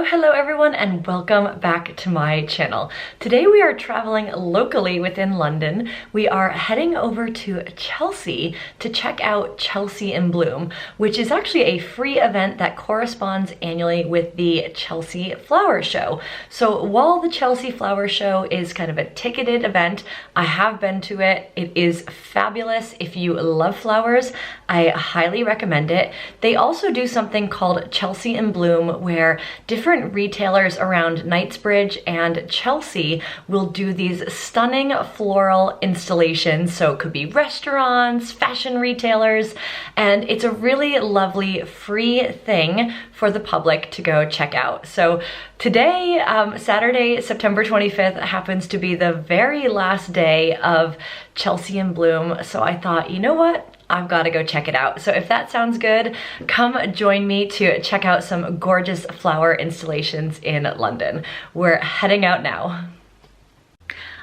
Hello everyone, and welcome back to my channel. Today we are traveling locally within London. We are heading over to Chelsea to check out Chelsea in Bloom, which is actually a free event that corresponds annually with the Chelsea Flower Show. So while the Chelsea Flower Show is kind of a ticketed event, I have been to it. It is fabulous. If you love flowers, I highly recommend it. They also do something called Chelsea in Bloom, where different retailers around Knightsbridge and Chelsea will do these stunning floral installations. So it could be restaurants, fashion retailers, and it's a really lovely free thing for the public to go check out. So today, Saturday, September 25th, happens to be the very last day of Chelsea in Bloom. So I thought, you know what? I've got to go check it out. So if that sounds good, come join me to check out some gorgeous flower installations in London. We're heading out now.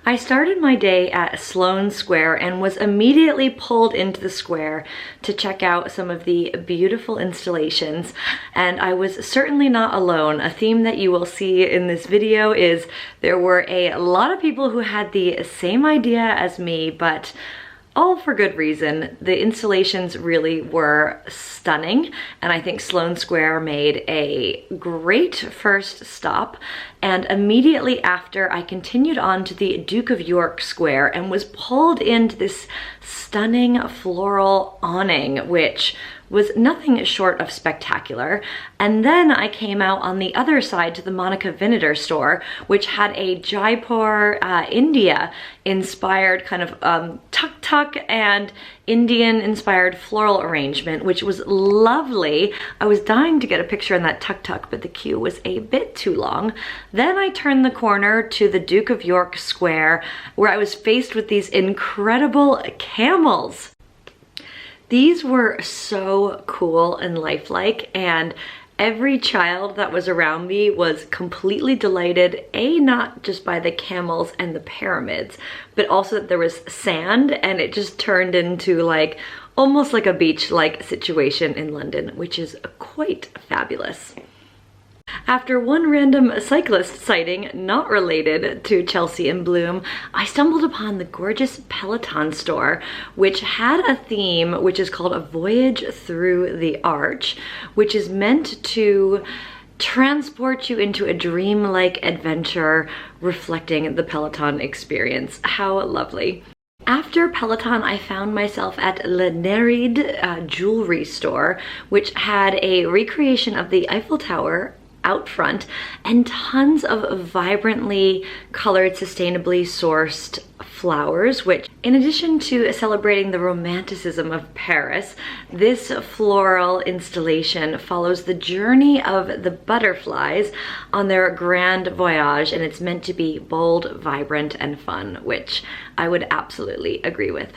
I started my day at Sloane Square and was immediately pulled into the square to check out some of the beautiful installations. And I was certainly not alone. A theme that you will see in this video is there were a lot of people who had the same idea as me, but all for good reason. The installations really were stunning, and I think Sloane Square made a great first stop. And immediately after, I continued on to the Duke of York Square and was pulled into this stunning floral awning, which was nothing short of spectacular. And then I came out on the other side to the Monica Vinader store, which had a Jaipur, India inspired kind of tuk-tuk and Indian inspired floral arrangement, which was lovely. I was dying to get a picture in that tuk-tuk, but the queue was a bit too long. Then I turned the corner to the Duke of York Square, where I was faced with these incredible camels. These were so cool and lifelike, and every child that was around me was completely delighted, not just by the camels and the pyramids, but also that there was sand, and it just turned into like almost like a beach-like situation in London, which is quite fabulous. After one random cyclist sighting not related to Chelsea in Bloom, I stumbled upon the gorgeous Peloton store, which had a theme which is called A Voyage Through the Arch, which is meant to transport you into a dreamlike adventure reflecting the Peloton experience. How lovely. After Peloton, I found myself at Le Neride jewelry store, which had a recreation of the Eiffel Tower out front and tons of vibrantly colored, sustainably sourced flowers, which, in addition to celebrating the romanticism of Paris, this floral installation follows the journey of the butterflies on their grand voyage, and it's meant to be bold, vibrant, and fun, which I would absolutely agree with.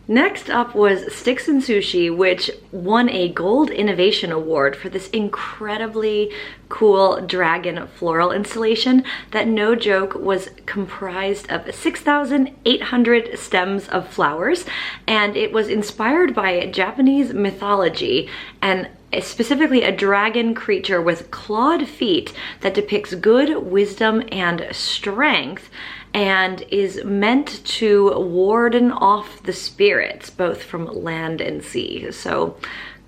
Next up was Sticks and Sushi, which won a Gold Innovation Award for this incredibly cool dragon floral installation that, no joke, was comprised of 6,800 stems of flowers, and it was inspired by Japanese mythology, and specifically a dragon creature with clawed feet that depicts good wisdom and strength, and is meant to warden off the spirits, both from land and sea. So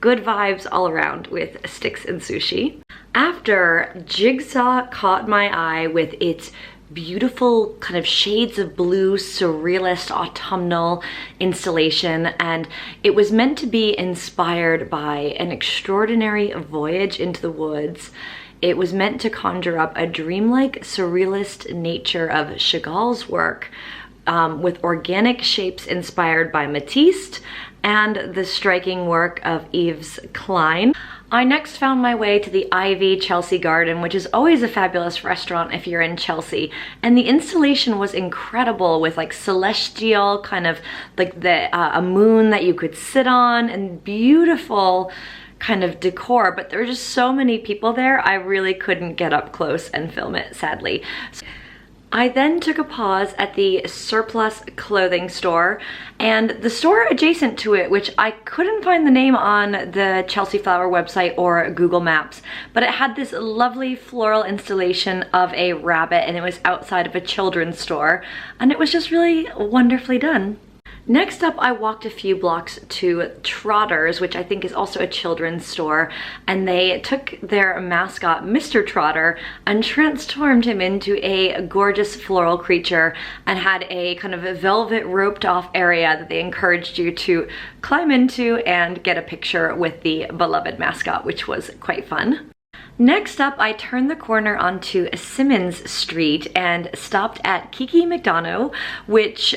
good vibes all around with Sticks and Sushi. After, Jigsaw caught my eye with its beautiful kind of shades of blue, surrealist autumnal installation, and it was meant to be inspired by an extraordinary voyage into the woods. It was meant to conjure up a dreamlike, surrealist nature of Chagall's work, with organic shapes inspired by Matisse and the striking work of Yves Klein. I next found my way to the Ivy Chelsea Garden, which is always a fabulous restaurant if you're in Chelsea, and the installation was incredible, with like celestial kind of like a moon that you could sit on, and beautiful kind of decor, but there were just so many people there, I really couldn't get up close and film it, sadly. I then took a pause at the surplus clothing store and the store adjacent to it, which I couldn't find the name on the Chelsea Flower website or Google Maps, but it had this lovely floral installation of a rabbit and it was outside of a children's store and it was just really wonderfully done. Next up, I walked a few blocks to Trotter's, which I think is also a children's store, and they took their mascot, Mr. Trotter, and transformed him into a gorgeous floral creature and had a kind of a velvet roped off area that they encouraged you to climb into and get a picture with the beloved mascot, which was quite fun. Next up, I turned the corner onto Simmons Street and stopped at Kiki Mcdonald, which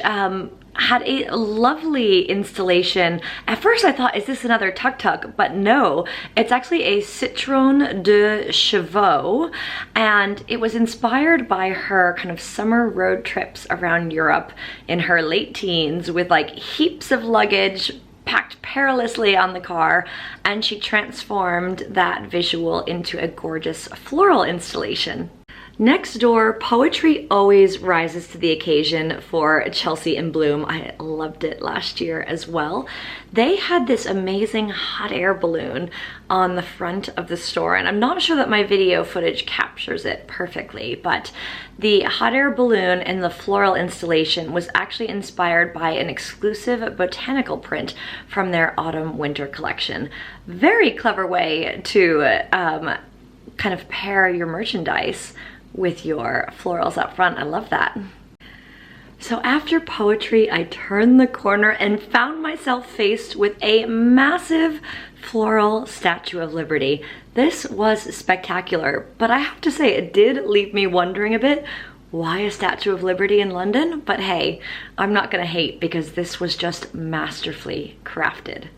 had a lovely installation. At first I thought, is this another tuk-tuk? But no, it's actually a Citroën de Chevaux, and it was inspired by her kind of summer road trips around Europe in her late teens with like heaps of luggage packed perilously on the car, and she transformed that visual into a gorgeous floral installation. Next door, poetry always rises to the occasion for Chelsea in Bloom. I loved it last year as well. They had this amazing hot air balloon on the front of the store, and I'm not sure that my video footage captures it perfectly, but the hot air balloon and the floral installation was actually inspired by an exclusive botanical print from their autumn-winter collection. Very clever way to kind of pair your merchandise with your florals up front. I love that. So after poetry, I turned the corner and found myself faced with a massive floral Statue of Liberty. This was spectacular, but I have to say it did leave me wondering a bit, why a Statue of Liberty in London? But hey, I'm not gonna hate because this was just masterfully crafted.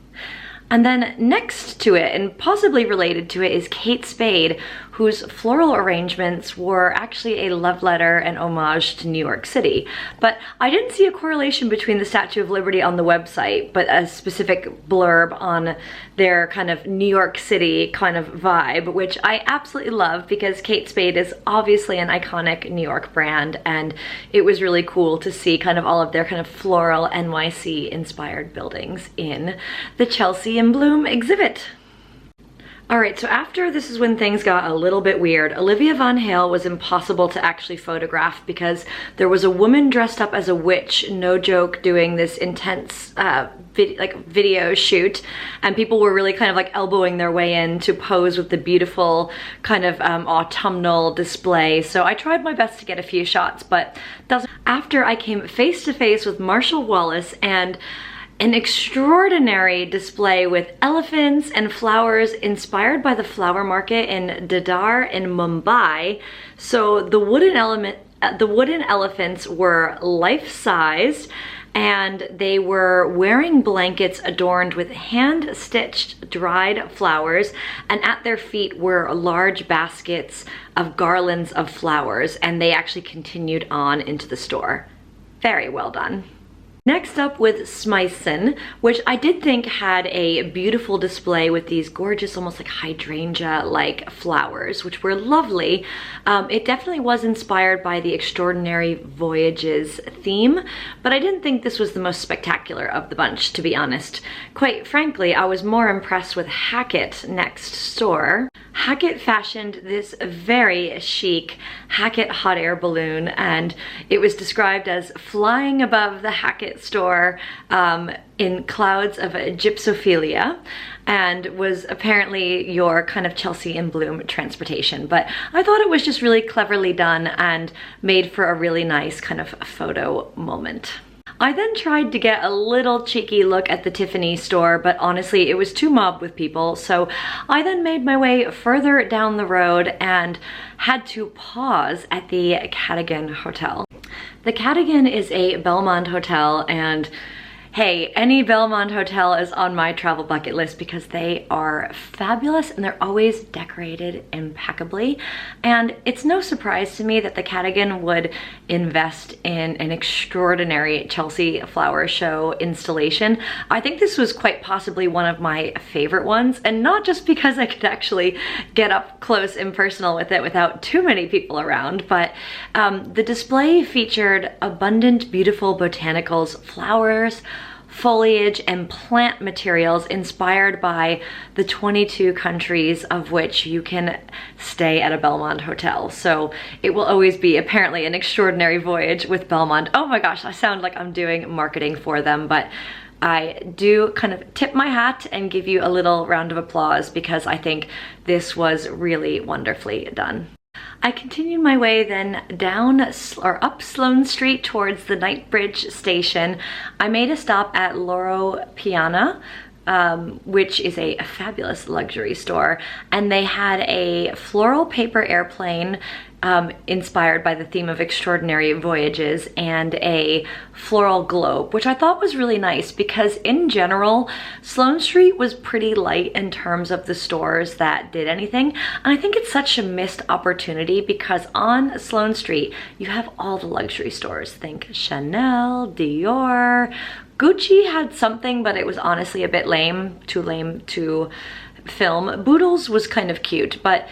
And then next to it, and possibly related to it, is Kate Spade, whose floral arrangements were actually a love letter and homage to New York City. But I didn't see a correlation between the Statue of Liberty on the website, but a specific blurb on their kind of New York City kind of vibe, which I absolutely love because Kate Spade is obviously an iconic New York brand, and it was really cool to see kind of all of their kind of floral NYC inspired buildings in the Chelsea in Bloom exhibit. All right, so after this is when things got a little bit weird. Olivia Von Hale was impossible to actually photograph because there was a woman dressed up as a witch, no joke, doing this intense video shoot, and people were really kind of like elbowing their way in to pose with the beautiful kind of autumnal display. So I tried my best to get a few shots, but doesn't. After I came face to face with Marshall Wallace and an extraordinary display with elephants and flowers inspired by the flower market in Dadar in Mumbai. So the wooden elephants were life-sized, and they were wearing blankets adorned with hand-stitched dried flowers, and at their feet were large baskets of garlands of flowers, and they actually continued on into the store. Very well done. Next up with Smyson, which I did think had a beautiful display with these gorgeous, almost like hydrangea-like flowers, which were lovely. It definitely was inspired by the Extraordinary Voyages theme, but I didn't think this was the most spectacular of the bunch, to be honest. Quite frankly, I was more impressed with Hackett next store. Hackett fashioned this very chic Hackett hot air balloon, and it was described as flying above the Hackett store in clouds of gypsophilia, and was apparently your kind of Chelsea in Bloom transportation. But I thought it was just really cleverly done and made for a really nice kind of photo moment. I then tried to get a little cheeky look at the Tiffany store, but honestly, it was too mobbed with people, so I then made my way further down the road and had to pause at the Cadigan Hotel. The Cadigan is a Belmont hotel, and Hey, any Belmont hotel is on my travel bucket list because they are fabulous and they're always decorated impeccably. And it's no surprise to me that the Cadigan would invest in an extraordinary Chelsea flower show installation. I think this was quite possibly one of my favorite ones, and not just because I could actually get up close and personal with it without too many people around, but the display featured abundant, beautiful botanicals, flowers, foliage, and plant materials inspired by the 22 countries of which you can stay at a Belmont hotel. So it will always be apparently an extraordinary voyage with Belmont. Oh my gosh, I sound like I'm doing marketing for them, but I do kind of tip my hat and give you a little round of applause because I think this was really wonderfully done. I continued my way then down or up Sloane Street towards the Knightsbridge station. I made a stop at Loro Piana, which is a fabulous luxury store, and they had a floral paper airplane inspired by the theme of extraordinary voyages, and a floral globe, which I thought was really nice because in general, Sloane Street was pretty light in terms of the stores that did anything. And I think it's such a missed opportunity because on Sloane Street, you have all the luxury stores. Think Chanel, Dior, Gucci had something, but it was honestly a bit lame to film. Boodles was kind of cute, but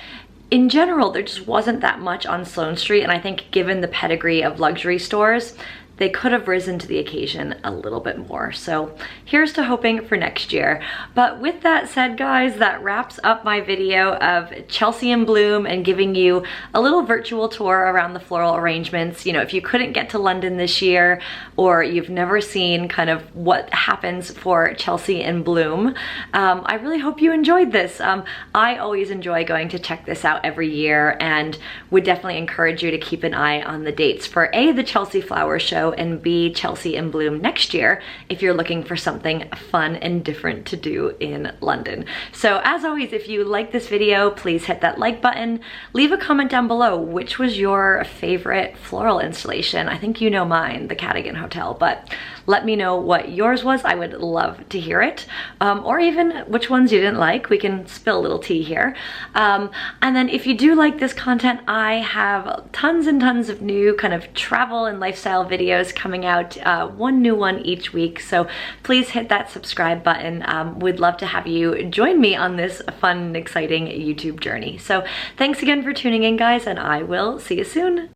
in general, there just wasn't that much on Sloane Street, and I think given the pedigree of luxury stores, they could have risen to the occasion a little bit more. So here's to hoping for next year. But with that said, guys, that wraps up my video of Chelsea in Bloom and giving you a little virtual tour around the floral arrangements. You know, if you couldn't get to London this year, or you've never seen kind of what happens for Chelsea in Bloom, I really hope you enjoyed this. I always enjoy going to check this out every year, and would definitely encourage you to keep an eye on the dates for A, the Chelsea Flower Show, and B, Chelsea in Bloom next year if you're looking for something fun and different to do in London. So as always, if you like this video, please hit that like button. Leave a comment down below. Which was your favorite floral installation? I think you know mine, the Cadigan Hotel, but let me know what yours was. I would love to hear it. Or even which ones you didn't like. We can spill a little tea here. And then if you do like this content, I have tons and tons of new kind of travel and lifestyle videos coming out, one new one each week. So please hit that subscribe button. We'd love to have you join me on this fun and exciting YouTube journey. So thanks again for tuning in, guys, and I will see you soon.